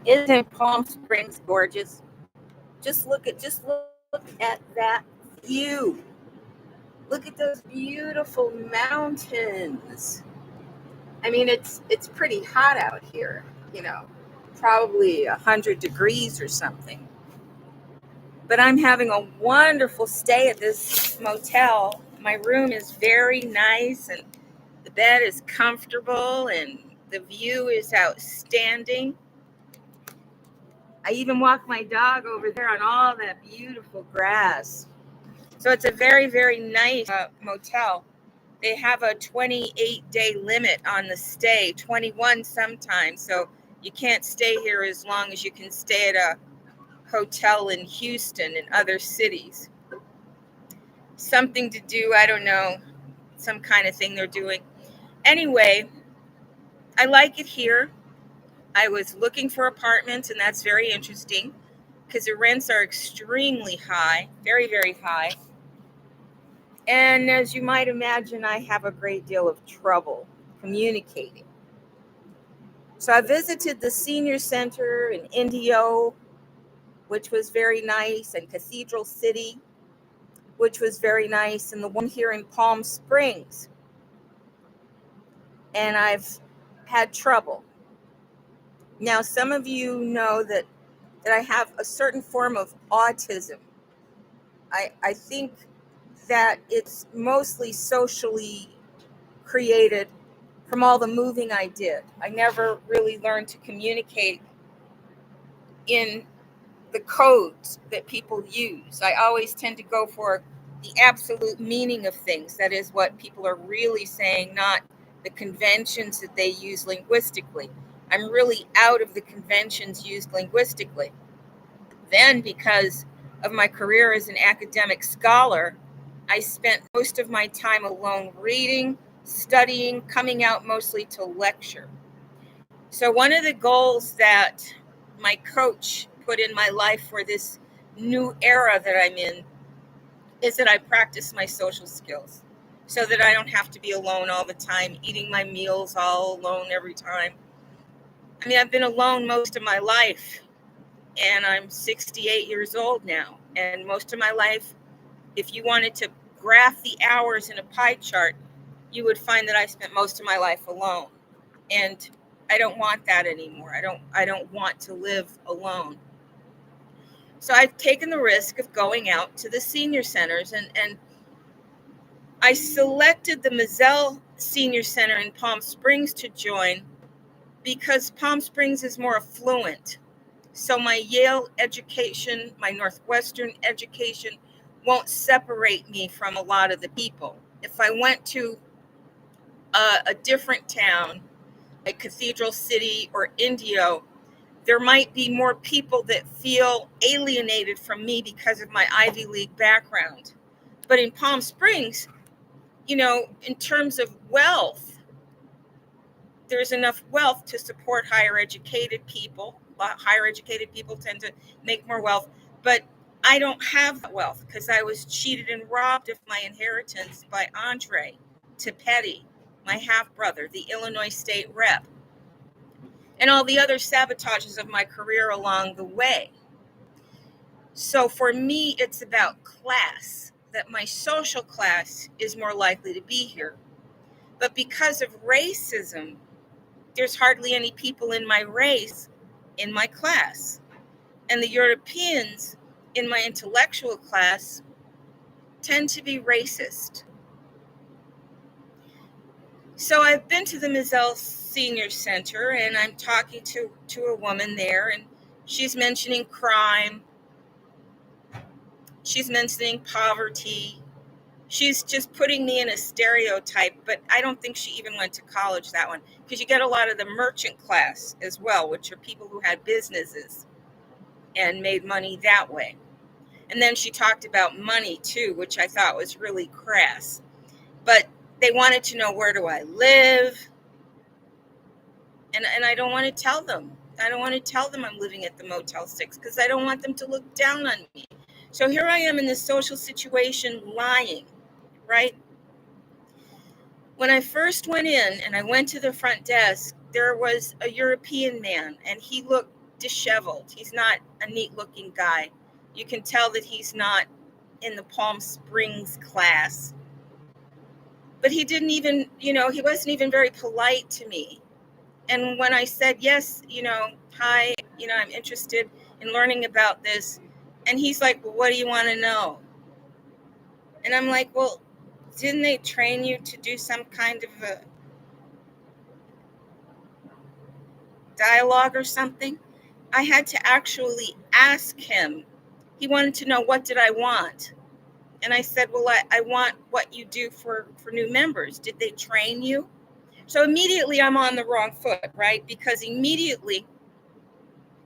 Isn't Palm Springs gorgeous? Just look at that view. Look at those beautiful mountains. I mean, it's pretty hot out here, you know, probably 100 degrees or something. But I'm having a wonderful stay at this motel. My room is very nice, and the bed is comfortable, and the view is outstanding. I even walk my dog over there on all that beautiful grass. So it's a very, very nice motel. They have a 28-day limit on the stay, 21 sometimes. So you can't stay here as long as you can stay at a hotel in Houston and other cities. Something to do, I don't know, some kind of thing they're doing. Anyway, I like it here. I was looking for apartments, and that's very interesting because the rents are extremely high, very, very high. And as you might imagine, I have a great deal of trouble communicating. So I visited the senior center in Indio, which was very nice, and Cathedral City, which was very nice, and the one here in Palm Springs. And I've had trouble. Now, some of you know that I have a certain form of autism. I think that it's mostly socially created from all the moving I did. I never really learned to communicate in the codes that people use. I always tend to go for the absolute meaning of things. That is what people are really saying, not the conventions that they use linguistically. I'm really out of the conventions used linguistically. Then, because of my career as an academic scholar, I spent most of my time alone reading, studying, coming out mostly to lecture. So one of the goals that my coach put in my life for this new era that I'm in is that I practice my social skills so that I don't have to be alone all the time, eating my meals all alone every time. I mean, I've been alone most of my life, and I'm 68 years old now. And most of my life, if you wanted to graph the hours in a pie chart, you would find that I spent most of my life alone. And I don't want that anymore. I don't want to live alone. So I've taken the risk of going out to the senior centers, and I selected the Mizell Senior Center in Palm Springs to join because Palm Springs is more affluent. So my Yale education, my Northwestern education won't separate me from a lot of the people. If I went to a different town, like Cathedral City or Indio, there might be more people that feel alienated from me because of my Ivy League background. But in Palm Springs, you know, in terms of wealth, there's enough wealth to support higher educated people. Higher educated people tend to make more wealth, but I don't have that wealth because I was cheated and robbed of my inheritance by Andre Tipetti, my half-brother, the Illinois state rep, and all the other sabotages of my career along the way. So for me, it's about class, that my social class is more likely to be here. But because of racism, there's hardly any people in my race in my class. And the Europeans in my intellectual class tend to be racist. So I've been to the Mizell Senior Center, and I'm talking to a woman there, and she's mentioning crime. She's mentioning poverty. She's just putting me in a stereotype, but I don't think she even went to college, that one, because you get a lot of the merchant class as well, which are people who had businesses and made money that way. And then she talked about money too, which I thought was really crass. But they wanted to know, where do I live? And I don't want to tell them. I don't want to tell them I'm living at the Motel 6 because I don't want them to look down on me. So here I am in this social situation lying, right? When I first went in and I went to the front desk, there was a European man, and he looked disheveled. He's not a neat looking guy. You can tell that he's not in the Palm Springs class. But he didn't even, he wasn't even very polite to me. And when I said, yes, hi, I'm interested in learning about this. And he's like, well, what do you want to know? And I'm like, well, didn't they train you to do some kind of a dialogue or something? I had to actually ask him. He wanted to know, what did I want? And I said, well, I want what you do for new members. Did they train you? So immediately I'm on the wrong foot, right? Because immediately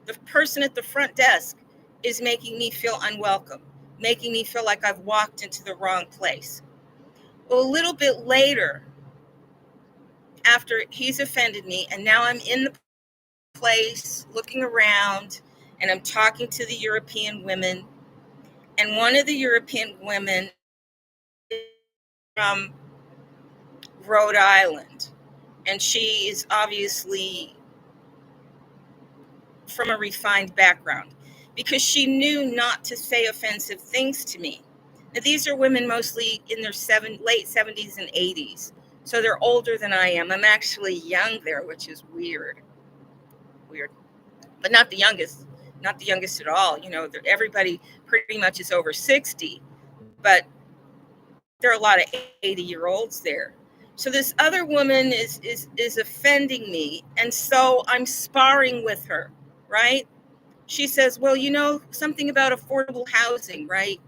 the person at the front desk is making me feel unwelcome, making me feel like I've walked into the wrong place. Well, a little bit later, after he's offended me, and now I'm in the place looking around, and I'm talking to the European women, and one of the European women is from Rhode Island, and she is obviously from a refined background, because she knew not to say offensive things to me. Now, these are women mostly in their late 70s and 80s, so they're older than I am. I'm actually young there, which is weird, but not the youngest at all. Everybody pretty much is over 60, but there are a lot of 80-year-olds there. So this other woman is offending me, and so I'm sparring with her, right? She says, well, something about affordable housing, right?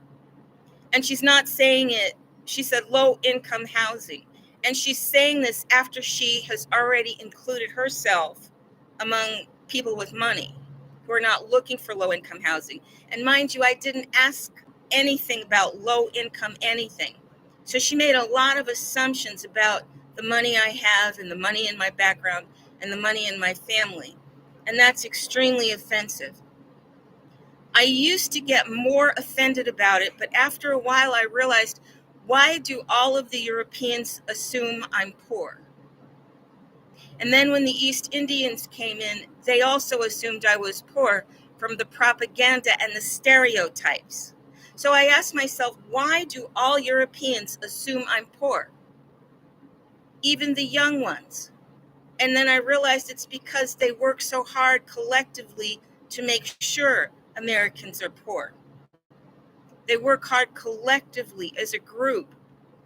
And she's not saying it. She said low income housing. And she's saying this after she has already included herself among people with money who are not looking for low income housing. And mind you, I didn't ask anything about low income anything. So she made a lot of assumptions about the money I have and the money in my background and the money in my family. And that's extremely offensive. I used to get more offended about it, but after a while I realized, why do all of the Europeans assume I'm poor? And then when the East Indians came in, they also assumed I was poor from the propaganda and the stereotypes. So I asked myself, why do all Europeans assume I'm poor? Even the young ones. And then I realized it's because they work so hard collectively to make sure Americans are poor. They work hard collectively as a group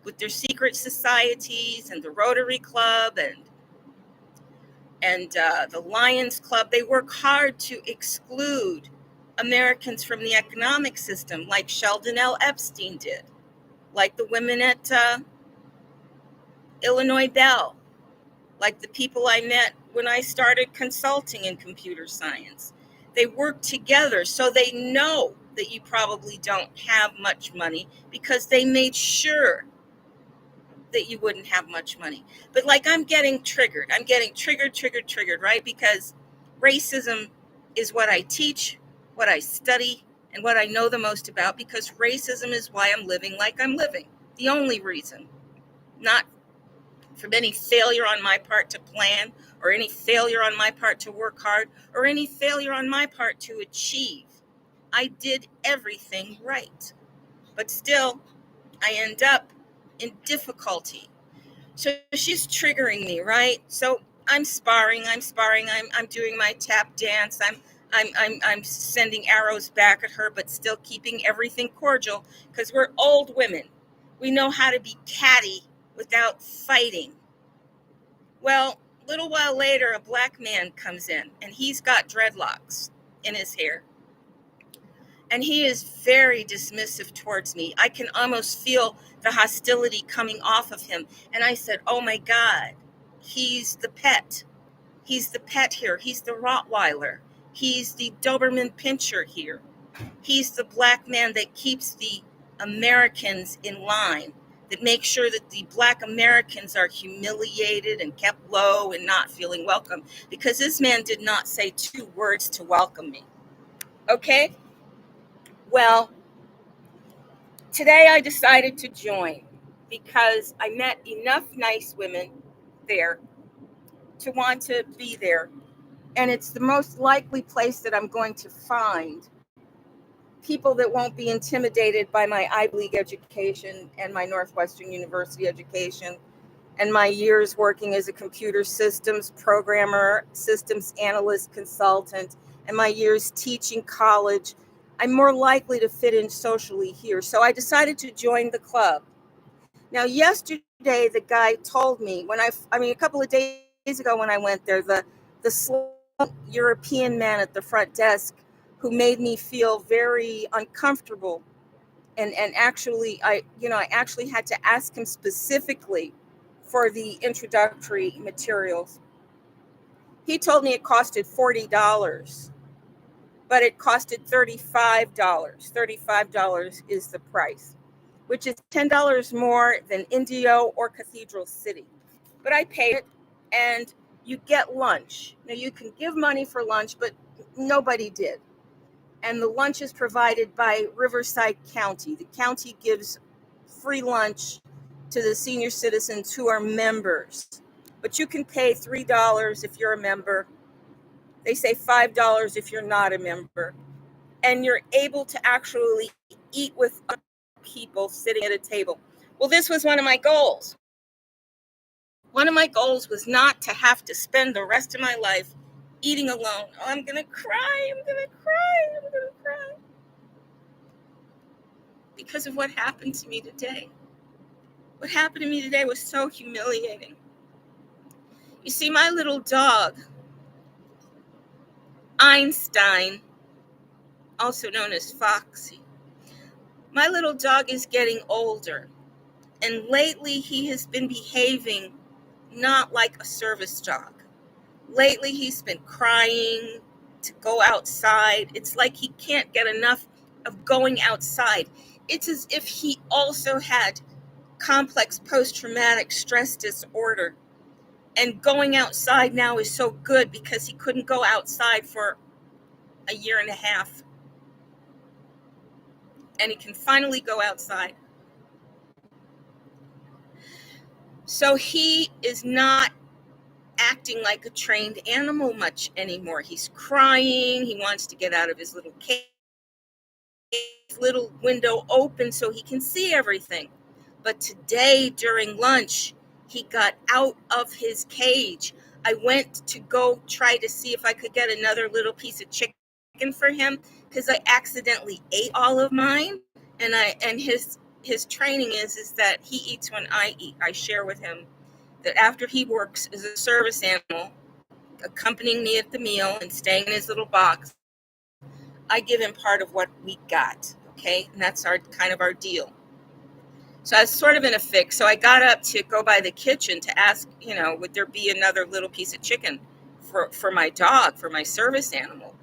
with their secret societies and the Rotary Club and the Lions Club. They work hard to exclude Americans from the economic system, like Sheldon L. Epstein did, like the women at Illinois Bell, like the people I met when I started consulting in computer science. They work together, so they know that you probably don't have much money because they made sure that you wouldn't have much money. But like, I'm getting triggered, right? Because racism is what I teach, what I study, and what I know the most about, because racism is why I'm living like I'm living. The only reason, not from any failure on my part to plan, or any failure on my part to work hard, or any failure on my part to achieve. I did everything right, but still I end up in difficulty. So she's triggering me, right? So I'm sparring, I'm doing my tap dance, I'm sending arrows back at her, but still keeping everything cordial, because we're old women. We know how to be catty without fighting. Well, a little while later, a black man comes in, and he's got dreadlocks in his hair. And he is very dismissive towards me. I can almost feel the hostility coming off of him. And I said, oh my God, he's the pet. He's the pet here. He's the Rottweiler. He's the Doberman Pinscher here. He's the black man that keeps the Americans in line, that makes sure that the black Americans are humiliated and kept low and not feeling welcome, because this man did not say 2 words to welcome me. Okay? Well, today I decided to join because I met enough nice women there to want to be there And it's the most likely place that I'm going to find people that won't be intimidated by my Ivy League education and my Northwestern University education and my years working as a computer systems programmer, systems analyst, consultant, and my years teaching college. I'm more likely to fit in socially here. So I decided to join the club. Now, yesterday, the guy told me a couple of days ago when I went there, the slow European man at the front desk who made me feel very uncomfortable. And actually, I actually had to ask him specifically for the introductory materials. He told me it costed $40, but it costed $35. $35 is the price, which is $10 more than Indio or Cathedral City. But I paid it, and you get lunch. Now, you can give money for lunch, but nobody did. And the lunch is provided by Riverside County. The county gives free lunch to the senior citizens who are members. But you can pay $3 if you're a member. They say $5 if you're not a member. And you're able to actually eat with other people sitting at a table. Well, this was one of my goals. One of my goals was not to have to spend the rest of my life eating alone. Oh, I'm going to cry. I'm going to cry. I'm going to cry. Because of what happened to me today. What happened to me today was so humiliating. You see, my little dog, Einstein, also known as Foxy, my little dog is getting older. And lately he has been behaving not like a service dog. Lately he's been crying to go outside. It's like he can't get enough of going outside. It's as if he also had complex post-traumatic stress disorder. And going outside now is so good because he couldn't go outside for a year and a half. And he can finally go outside. So he is not acting like a trained animal much anymore. He's crying. He wants to get out of his little cage, little window open so he can see everything. But today during lunch, he got out of his cage. I went to go try to see if I could get another little piece of chicken for him because I accidentally ate all of mine. And his training is that he eats when I eat. I share with him that after he works as a service animal, accompanying me at the meal and staying in his little box, I give him part of what we got, okay? And that's our deal. So I was sort of in a fix. So I got up to go by the kitchen to ask, would there be another little piece of chicken for my dog, for my service animal?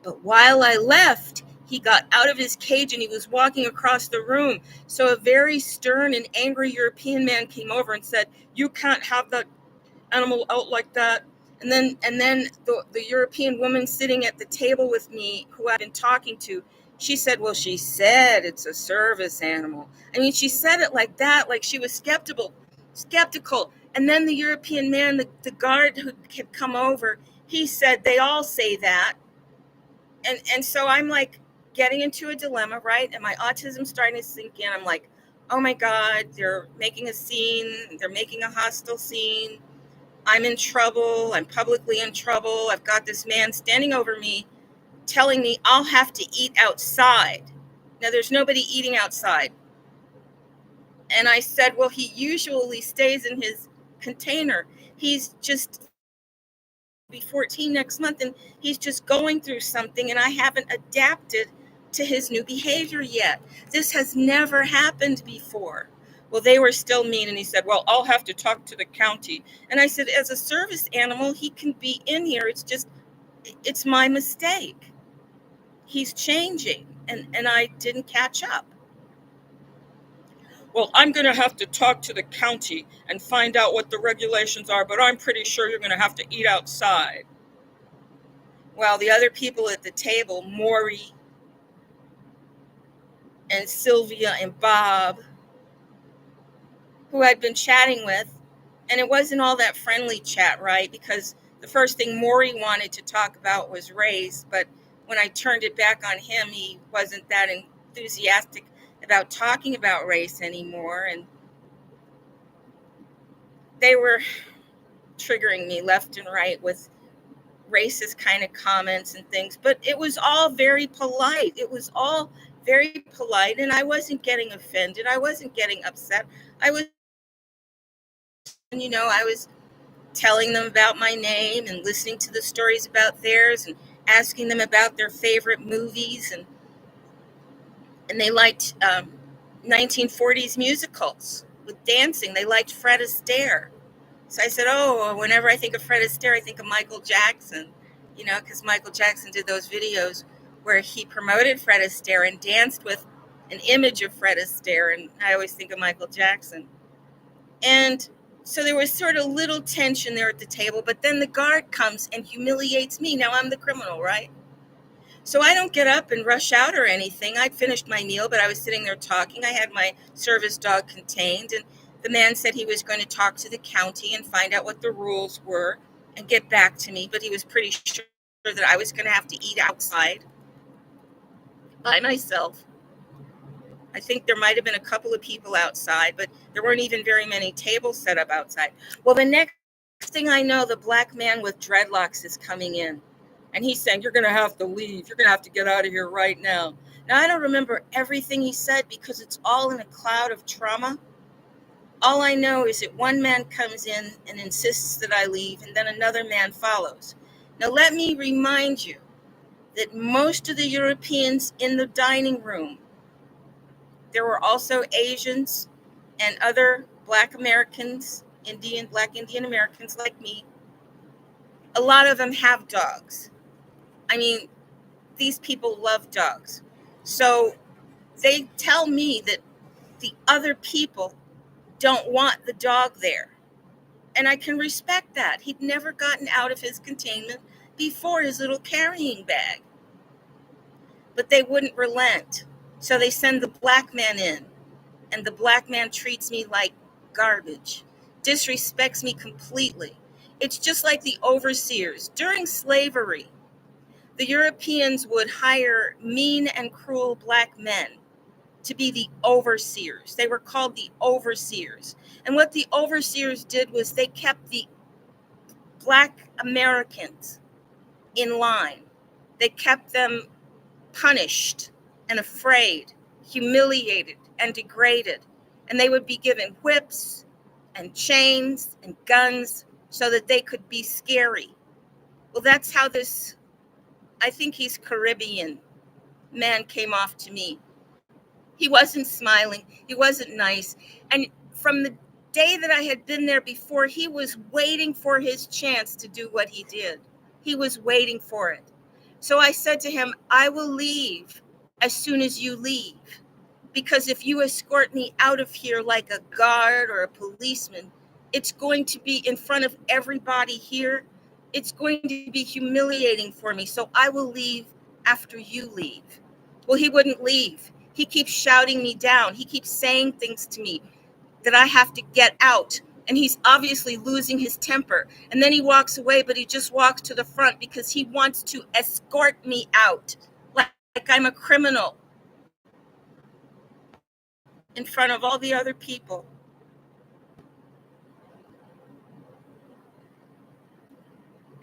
But while I left, he got out of his cage and he was walking across the room. So a very stern and angry European man came over and said, "You can't have that animal out like that." And then the European woman sitting at the table with me, who I've been talking to, she said, "Well, she said it's a service animal." I mean, she said it like that, like she was skeptical. And then the European man, the guard who had come over, he said, "They all say that." And so I'm like getting into a dilemma, right? And my autism starting to sink in. I'm like, oh my God, they're making a scene. They're making a hostile scene. I'm in trouble. I'm publicly in trouble. I've got this man standing over me telling me I'll have to eat outside. Now, there's nobody eating outside. And I said, well, he usually stays in his container. He's just be 14 next month, and he's just going through something, and I haven't adapted to his new behavior yet. This has never happened before. Well, they were still mean, and he said, well, I'll have to talk to the county. And I said, as a service animal, he can be in here. It's my mistake. He's changing, and I didn't catch up. Well, I'm going to have to talk to the county and find out what the regulations are, but I'm pretty sure you're going to have to eat outside. Well, the other people at the table, Maury and Sylvia and Bob, who I'd been chatting with, and it wasn't all that friendly chat, right? Because the first thing Maury wanted to talk about was race, but when I turned it back on him, he wasn't that enthusiastic about talking about race anymore, and they were triggering me left and right with racist kind of comments and things, but it was all very polite. It was all very polite, and I wasn't getting offended. I wasn't getting upset. I was, I was telling them about my name and listening to the stories about theirs and asking them about their favorite movies, and they liked 1940s musicals with dancing. They liked Fred Astaire. So I said, oh, whenever I think of Fred Astaire, I think of Michael Jackson, because Michael Jackson did those videos where he promoted Fred Astaire and danced with an image of Fred Astaire, and I always think of Michael Jackson. And so there was sort of little tension there at the table, but then the guard comes and humiliates me. Now I'm the criminal, right? So I don't get up and rush out or anything. I'd finished my meal, but I was sitting there talking. I had my service dog contained, and the man said he was going to talk to the county and find out what the rules were and get back to me, but he was pretty sure that I was going to have to eat outside by myself. I think there might have been a couple of people outside, but there weren't even very many tables set up outside. Well, the next thing I know, the black man with dreadlocks is coming in. And he's saying, you're going to have to leave. You're going to have to get out of here right now. Now, I don't remember everything he said because it's all in a cloud of trauma. All I know is that one man comes in and insists that I leave, and then another man follows. Now, let me remind you that most of the Europeans in the dining room, there were also Asians and other Black Americans, Black Indian Americans like me. A lot of them have dogs. I mean, these people love dogs. So they tell me that the other people don't want the dog there. And I can respect that. He'd never gotten out of his containment before his little carrying bag. But they wouldn't relent. So they send the black man in. And the black man treats me like garbage, disrespects me completely. It's just like the overseers. During slavery, the Europeans would hire mean and cruel black men to be the overseers. They were called the overseers. And what the overseers did was they kept the Black Americans in line. They kept them punished and afraid, humiliated and degraded. And they would be given whips and chains and guns so that they could be scary. Well, that's how this, I think he's Caribbean, man came off to me. He wasn't smiling. He wasn't nice. And from the day that I had been there before, he was waiting for his chance to do what he did. He was waiting for it. So I said to him, I will leave as soon as you leave. Because if you escort me out of here like a guard or a policeman, it's going to be in front of everybody here. It's going to be humiliating for me. So I will leave after you leave. Well, he wouldn't leave. He keeps shouting me down. He keeps saying things to me that I have to get out. And he's obviously losing his temper. And then he walks away, but he just walks to the front because he wants to escort me out like I'm a criminal in front of all the other people.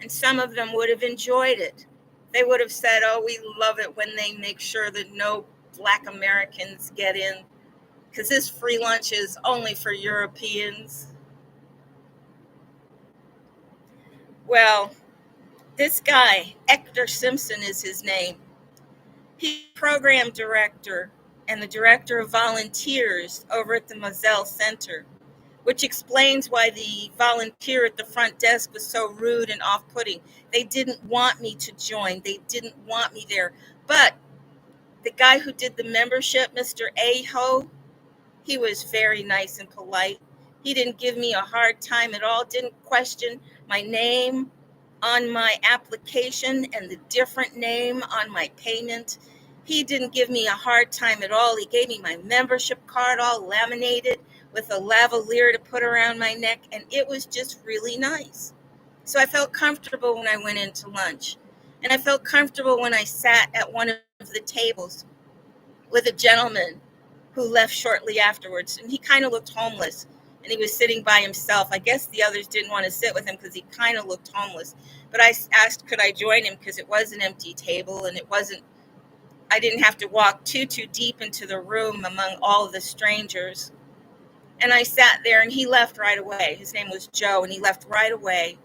And some of them would have enjoyed it. They would have said, oh, we love it when they make sure that no Black Americans get in, because this free lunch is only for Europeans. Well, this guy, Ector Simpson is his name. He's program director and the director of volunteers over at the Mizell Center, which explains why the volunteer at the front desk was so rude and off-putting. They didn't want me to join. They didn't want me there. But the guy who did the membership, Mr. Aho, he was very nice and polite. He didn't give me a hard time at all, didn't question my name on my application and the different name on my payment. He didn't give me a hard time at all. He gave me my membership card all laminated with a lavalier to put around my neck, and it was just really nice. So I felt comfortable when I went into lunch. And I felt comfortable when I sat at one of the tables with a gentleman who left shortly afterwards. And he kind of looked homeless. And he was sitting by himself. I guess the others didn't want to sit with him because he kind of looked homeless. But I asked, could I join him? Because it was an empty table and I didn't have to walk too deep into the room among all of the strangers. And I sat there and he left right away. His name was Joe, and he left right away.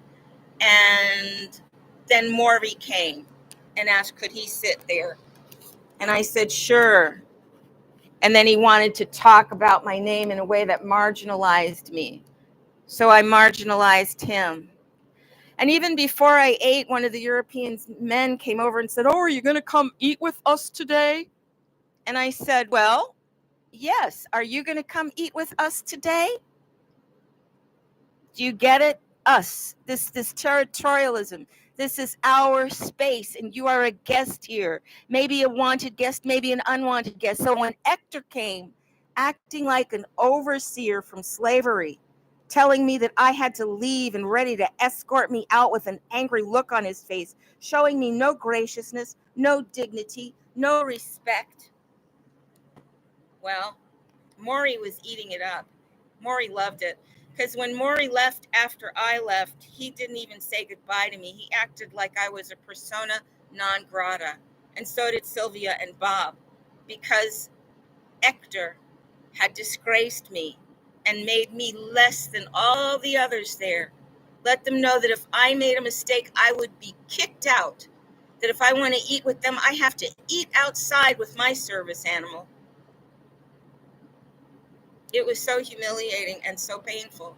And then Maury came and asked, could he sit there? And I said, sure. And then he wanted to talk about my name in a way that marginalized me. So I marginalized him. And even before I ate, one of the European men came over and said, oh, are you going to come eat with us today? And I said, well, yes. Are you going to come eat with us today? Do you get it? Us. This territorialism. This is our space, and you are a guest here. Maybe a wanted guest, maybe an unwanted guest. So when Ector came, acting like an overseer from slavery, telling me that I had to leave and ready to escort me out with an angry look on his face, showing me no graciousness, no dignity, no respect. Well, Maury was eating it up. Maury loved it. Because when Maury left after I left, he didn't even say goodbye to me. He acted like I was a persona non grata. And so did Sylvia and Bob. Because Ector had disgraced me and made me less than all the others there. Let them know that if I made a mistake, I would be kicked out. That if I want to eat with them, I have to eat outside with my service animal. It was so humiliating and so painful.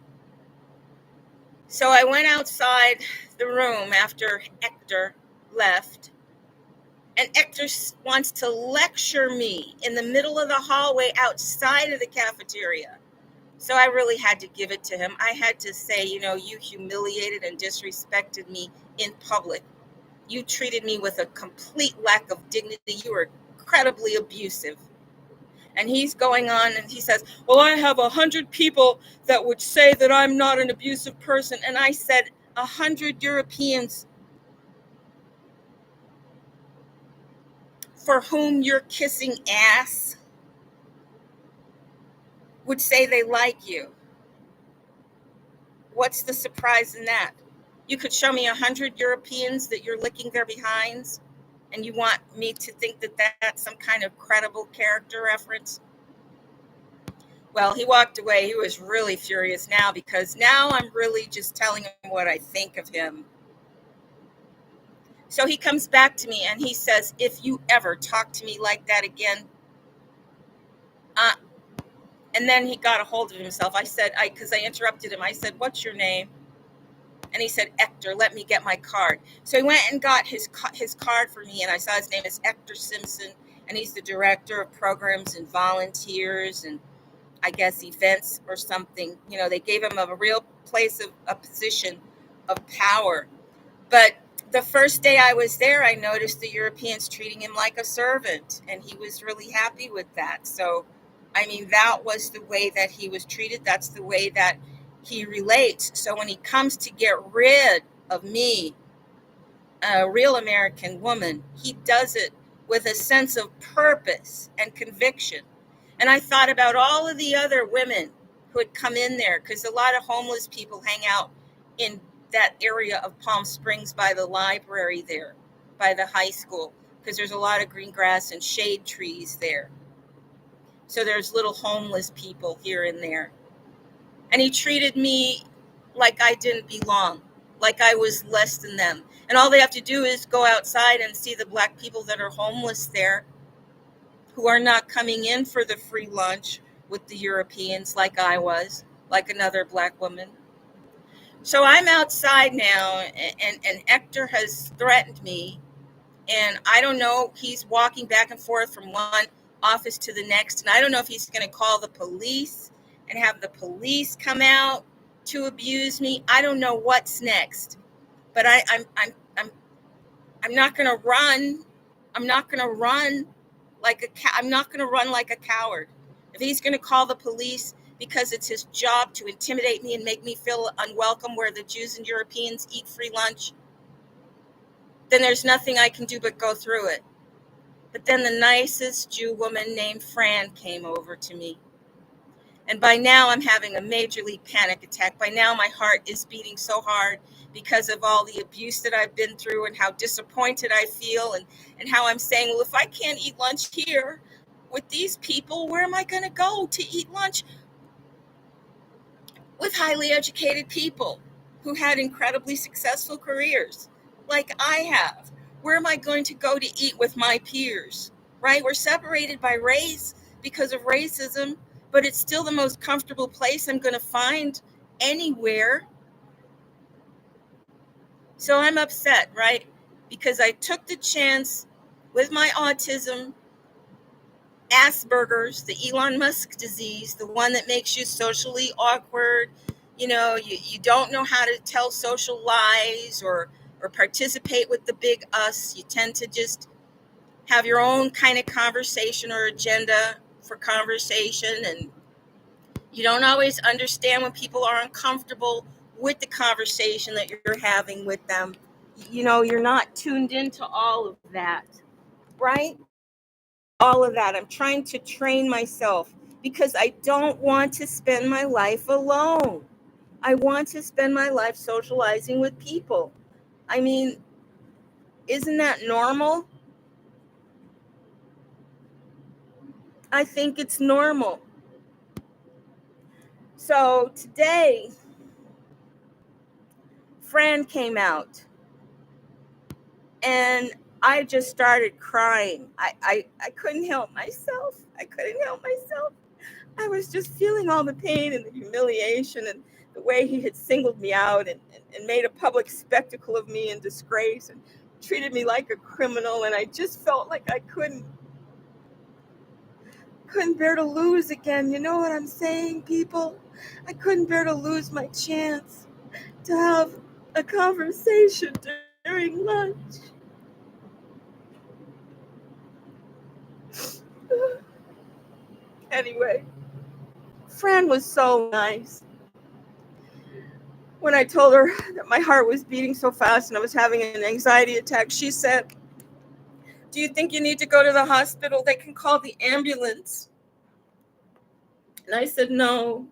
So I went outside the room after Ector left, and Ector wants to lecture me in the middle of the hallway outside of the cafeteria. So I really had to give it to him. I had to say, you humiliated and disrespected me in public. You treated me with a complete lack of dignity. You were incredibly abusive. And he's going on and he says, well, I have 100 people that would say that I'm not an abusive person. And I said, 100 Europeans for whom you're kissing ass would say they like you. What's the surprise in that? You could show me 100 Europeans that you're licking their behinds, and you want me to think that that's some kind of credible character reference? Well, he walked away. He was really furious now because now I'm really just telling him what I think of him. So he comes back to me and he says, if you ever talk to me like that again, and then he got a hold of himself. I said, because I interrupted him. I said, what's your name? And he said, Ector, let me get my card. So he went and got his card for me, and I saw his name is Ector Simpson, and he's the director of programs and volunteers and I guess events or something. They gave him a real place of a position of power. But the first day I was there, I noticed the Europeans treating him like a servant, and he was really happy with that. So, that was the way that he was treated. That's the way that he relates. So when he comes to get rid of me, a real American woman, he does it with a sense of purpose and conviction. And I thought about all of the other women who had come in there, because a lot of homeless people hang out in that area of Palm Springs by the library there, by the high school, because there's a lot of green grass and shade trees there. So there's little homeless people here and there. And he treated me like I didn't belong, like I was less than them. And all they have to do is go outside and see the Black people that are homeless there, who are not coming in for the free lunch with the Europeans like I was, like another Black woman. So I'm outside now, and Ector has threatened me, and I don't know, he's walking back and forth from one office to the next, and I don't know if he's going to call the police and have the police come out to abuse me. I don't know what's next, but I'm not going to run. I'm not going to run I'm not going to run like a coward. If he's going to call the police, because it's his job to intimidate me and make me feel unwelcome where the Jews and Europeans eat free lunch, then there's nothing I can do but go through it. But then the nicest Jew woman named Fran came over to me. And by now I'm having a majorly panic attack. By now my heart is beating so hard because of all the abuse that I've been through and how disappointed I feel, and how I'm saying, well, if I can't eat lunch here with these people, where am I going to go to eat lunch with highly educated people who had incredibly successful careers like I have? Where am I going to go to eat with my peers, right? We're separated by race because of racism, but it's still the most comfortable place I'm going to find anywhere. So I'm upset, right? Because I took the chance with my autism, Asperger's, the Elon Musk disease, the one that makes you socially awkward. You don't know how to tell social lies or participate with the big us. You tend to just have your own kind of conversation or agenda for conversation, and you don't always understand when people are uncomfortable with the conversation that you're having with them. You're not tuned into all of that, right? All of that. I'm trying to train myself because I don't want to spend my life alone. I want to spend my life socializing with people. I mean, isn't that normal? I think it's normal. So today, Fran came out and I just started crying. I couldn't help myself. I was just feeling all the pain and the humiliation and the way he had singled me out and made a public spectacle of me in disgrace and treated me like a criminal. And I just felt like I couldn't bear to lose again. You know what I'm saying, people? I couldn't bear to lose my chance to have a conversation during lunch. Anyway, Fran was so nice. When I told her that my heart was beating so fast and I was having an anxiety attack, she said, "Do you think you need to go to the hospital? They can call the ambulance." And I said, "No,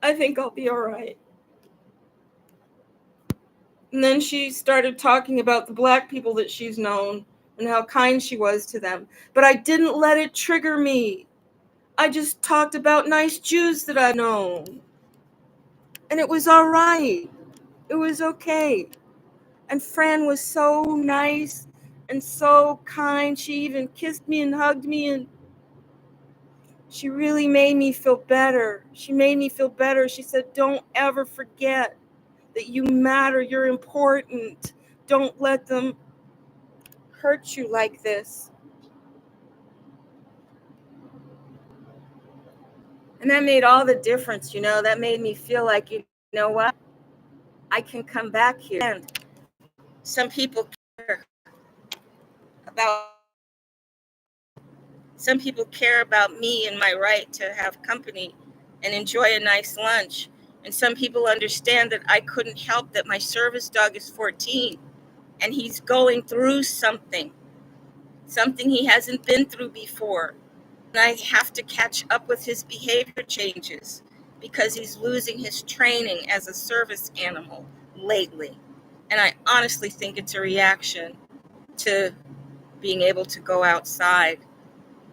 I think I'll be all right." And then she started talking about the Black people that she's known and how kind she was to them. But I didn't let it trigger me. I just talked about nice Jews that I know. And it was all right. It was okay. And Fran was so nice and so kind. She even kissed me and hugged me, and she really made me feel better. She said, "Don't ever forget that you matter. You're important. Don't let them hurt you like this." And that made all the difference, That made me feel like, you know what? I can come back here. And some people care about me and my right to have company and enjoy a nice lunch. And some people understand that I couldn't help that my service dog is 14 and he's going through something he hasn't been through before. And I have to catch up with his behavior changes because he's losing his training as a service animal lately. And I honestly think it's a reaction to being able to go outside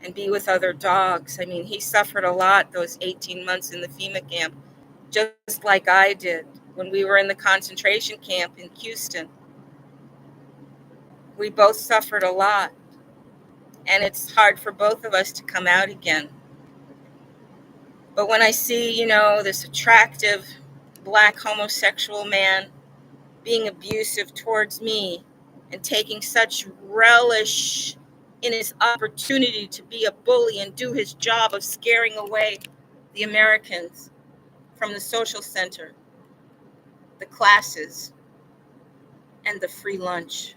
and be with other dogs. I mean, he suffered a lot those 18 months in the FEMA camp, just like I did when we were in the concentration camp in Houston. We both suffered a lot, and it's hard for both of us to come out again. But when I see, this attractive Black homosexual man being abusive towards me and taking such relish in his opportunity to be a bully and do his job of scaring away the Americans from the social center, the classes, and the free lunch.